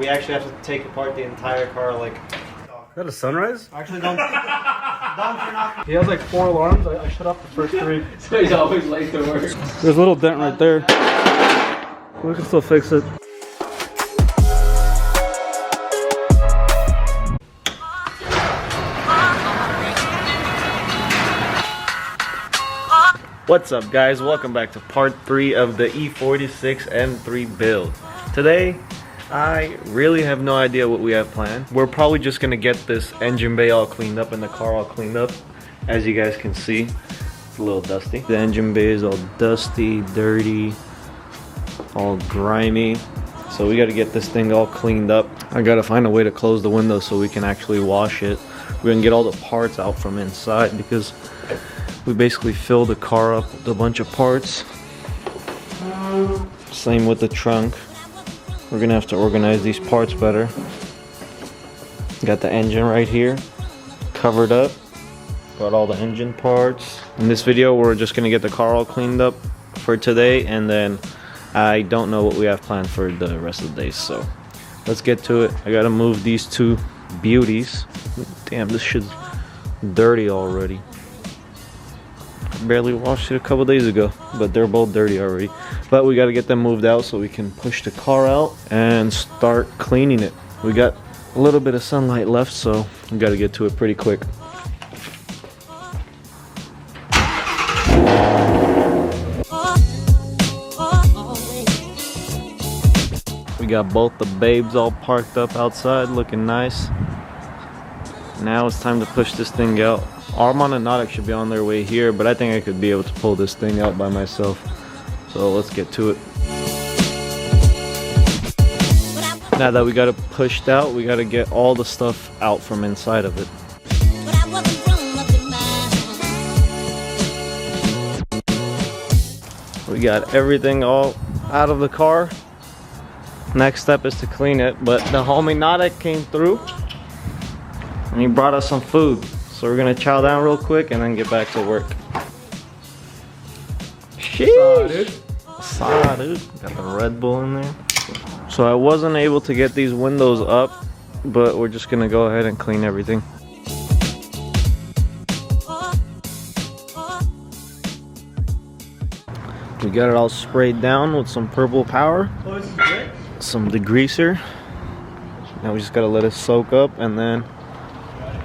We actually have to take apart the entire car, like... Is that a sunrise? Actually, don't... Don't, you're not... He has like 4 alarms. I shut off the first 3. So he's always late to work. There's a little dent right there. We can still fix it. What's up, guys? Welcome back to part 3 of the E46 M3 build. Today, I really have no idea what we have planned. We're probably just gonna get this engine bay all cleaned up and the car all cleaned up. As you guys can see, it's a little dusty. The engine bay is all dusty, dirty, all grimy. So we gotta get this thing all cleaned up. I gotta find a way to close the window so we can actually wash it. We're gonna get all the parts out from inside because we basically filled the car up with a bunch of parts. Same with the trunk. We're gonna have to organize these parts better. Got the engine right here, covered up. Got all the engine parts. In this video, we're just gonna get the car all cleaned up for today, and then I don't know what we have planned for the rest of the day, so let's get to it. I gotta move these 2 beauties. Damn, this shit's dirty already. Barely washed it a couple days ago, but they're both dirty already. But we got to get them moved out so we can push the car out and start cleaning it. We got a little bit of sunlight left, so we got to get to it pretty quick. We got both the babes all parked up outside, looking nice. Now it's time to push this thing out. Armand and Nadek should be on their way here, but I think I could be able to pull this thing out by myself. So let's get to it. Now that we got it pushed out, we got to get all the stuff out from inside of it. We got everything all out of the car. Next step is to clean it, but the homie Nadek came through and he brought us some food. So we're gonna chow down real quick and then get back to work. Sheesh. Saw, dude. Got the Red Bull in there. So I wasn't able to get these windows up, but we're just gonna go ahead and clean everything. We got it all sprayed down with some purple power, some degreaser. Now we just gotta let it soak up, and then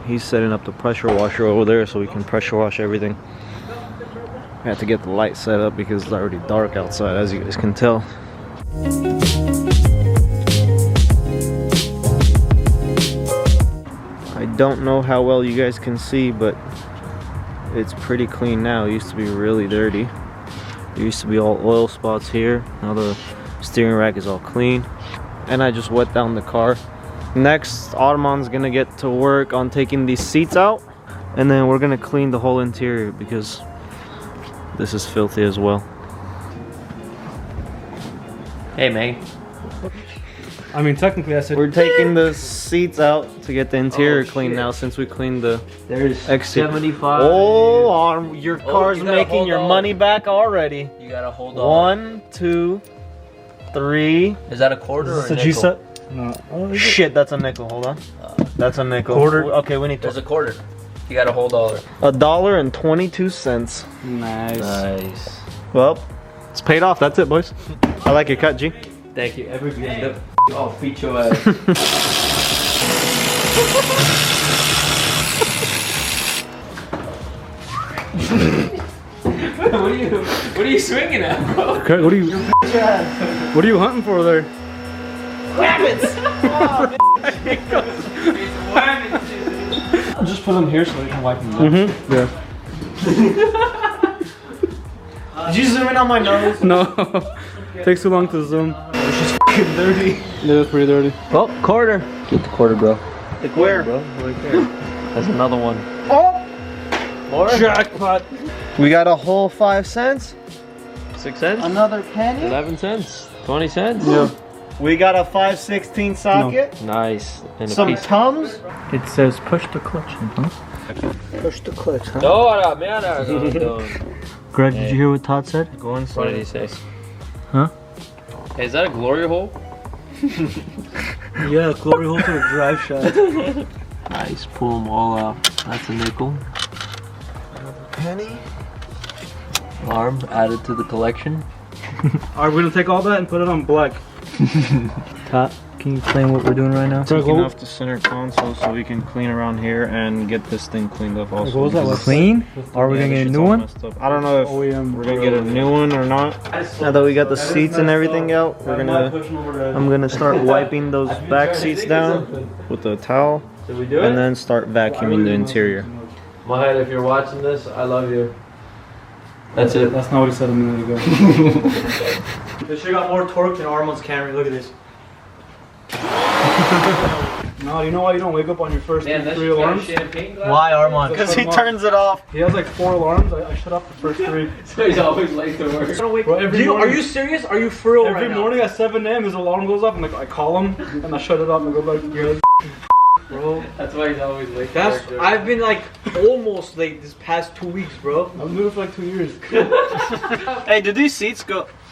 he's setting up the pressure washer over there so we can pressure wash everything. I have to get the light set up because it's already dark outside, as you guys can tell. I don't know how well you guys can see, but it's pretty clean now. It used to be really dirty. There used to be all oil spots here. Now the steering rack is all clean. And I just wet down the car. Next, Armand's gonna get to work on taking these seats out, and then we're gonna clean the whole interior because this is filthy as well. Hey, man. I mean, technically I said... We're taking the seats out to get the interior clean now since we cleaned the There's exterior. 75. Oh, your car's you gotta making hold your on. money back already. You gotta hold on. 1, 2, 3. Is that a quarter or a Did nickel? you set? No. Oh, Shit, that's a nickel. Hold on. That's a nickel. Quarter? Okay, we need There's to. a quarter. You gotta hold all. $1.22. Nice. Nice. Well, it's paid off. That's it, boys. I like your cut, G. Thank you. Every end oh, feet your ass. What are you swinging at, bro? Okay, what are you hunting for there? Rabbits! Just put them here so they can wipe them out. Yeah. Did you zoom in on my nose? No. Takes too long to zoom. It's just fucking dirty. Yeah, it's pretty dirty. Oh, quarter. Get the quarter, bro. Like where? Bro, right there. That's another one. Oh! More? Jackpot. We got a whole 5 cents. 6 cents? Another penny. 11 cents. 20 cents? Yeah. We got a 5/16 socket. Nice. And a Some piece. Tums. It says push the clutch, huh? Push the clutch, huh? No. Greg, did you hear what Todd said? Go inside. What did he say? Huh? Hey, is that a glory hole? Yeah, glory hole to the drive shaft. Nice, pull them all out. That's a nickel. Penny. Arm added to the collection. Alright, we're gonna take all that and put it on black. Top, can you explain what we're doing right now? Taking off the center console so we can clean around here and get this thing cleaned up also. What was that? Clean? Or are we gonna get a new one? I don't know if we're gonna get a new one or not. Now that we got the seats and everything out, I'm gonna start wiping those back seats down with a towel Did we do and then start vacuuming the interior. Mahal, if you're watching this, I love you. That's it. That's not what he said a minute ago. This shit got more torque than Armand's Camry. Look at this. No, you know why you don't wake up on your first 3 alarms? Why, Armand? Because he turns it off. He has like 4 alarms. I shut off the first 3. So he's always late to work. Bro, Are you serious? Are you for real every morning at 7 a.m. his alarm goes off and like I call him and I shut it off and I go back to bed. Bro, That's why he's always late to that's work. I've been like almost late this past 2 weeks, bro. I've been doing it for like 2 years. Hey, did these seats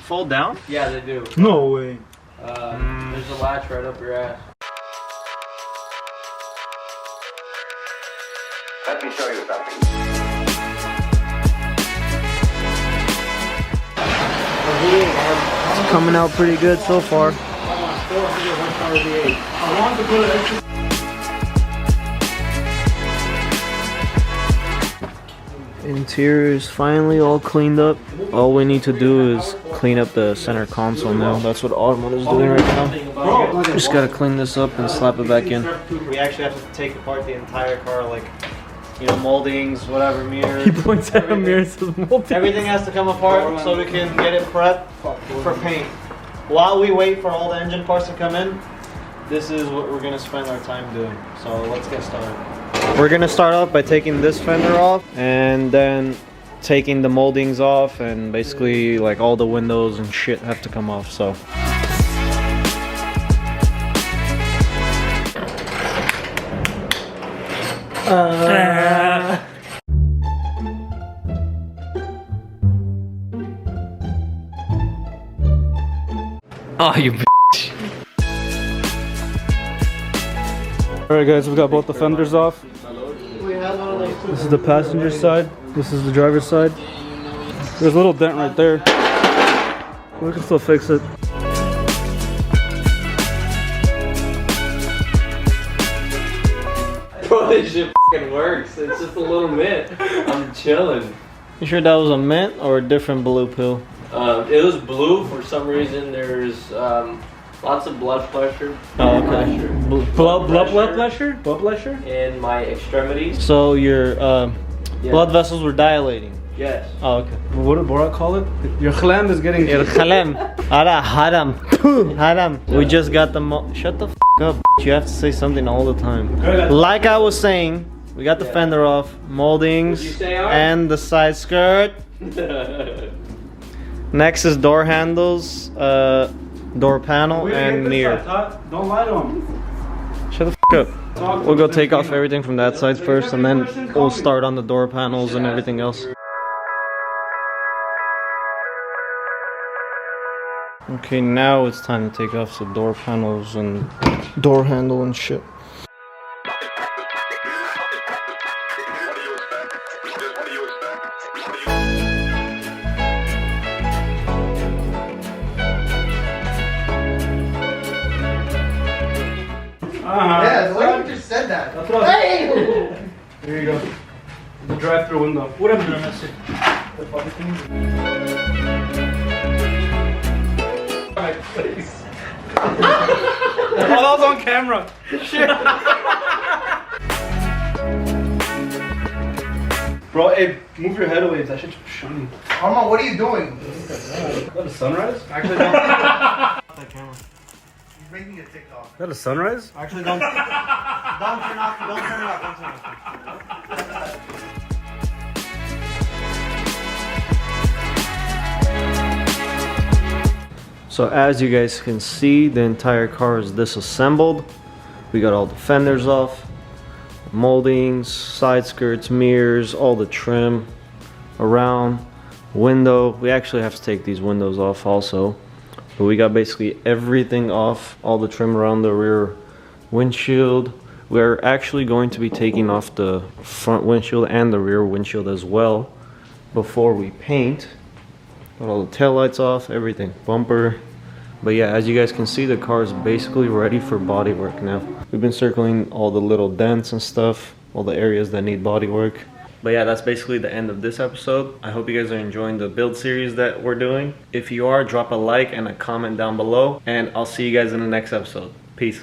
fold down? Yeah, they do. No way. There's a latch right up your ass. Let me show you something. It's coming out pretty good so far. Interior is finally all cleaned up. All we need to do is clean up the center console now. That's what Armand is doing right now. Just gotta clean this up and slap it back in. We actually have to take apart the entire car, like, you know, moldings, whatever, mirrors. He points at a mirror and says multi. Everything has to come apart so we can get it prepped for paint. While we wait for all the engine parts to come in, this is what we're gonna spend our time doing. So let's get started. We're gonna start off by taking this fender off and then taking the moldings off, and basically like all the windows and shit have to come off, so. Oh, you Alright guys, we got both the fenders off. This is the passenger side. This is the driver's side. There's a little dent right there. We can still fix it. Bro, this shit fucking works. It's just a little mint. I'm chilling. You sure that was a mint or a different blue pill? It was blue for some reason. There's lots of blood pressure. Oh, okay. Blood pressure? Blood pressure? In my extremities. So your blood vessels were dilating. Yes. Oh, okay. What did Borat call it? Your khlam is getting... Khalem. Ara haram. Haram. We just got the shut the f up. You have to say something all the time. Like I was saying, we got the fender off, moldings, What'd you say, Art? and the side skirt. Next is door handles, door panel, and mirror. Don't lie to him. Shut the f up. We'll go take off everything from that side first, and then we'll start on the door panels and everything else. Okay, now it's time to take off the door panels and door handle and shit. Yeah, the way you just said that. That's what I was... Here you go. The drive-through window. What am I missing? Oh, that was on camera. Shit. Bro, hey, move your head away. That shit's shiny. Armand, what are you doing? Is that a sunrise? Actually, don't. That camera. He's making a TikTok. Is that a sunrise? Actually, don't. Don't turn off. Don't turn it off. Don't turn it off. So as you guys can see, the entire car is disassembled. We got all the fenders off, moldings, side skirts, mirrors, all the trim around, window. We actually have to take these windows off also. But we got basically everything off, all the trim around the rear windshield. We're actually going to be taking off the front windshield and the rear windshield as well before we paint. Got all the taillights off, everything, bumper. But yeah, as you guys can see, the car is basically ready for body work now. We've been circling all the little dents and stuff, all the areas that need body work. But yeah, that's basically the end of this episode. I hope you guys are enjoying the build series that we're doing. If you are, drop a like and a comment down below, and I'll see you guys in the next episode. Peace.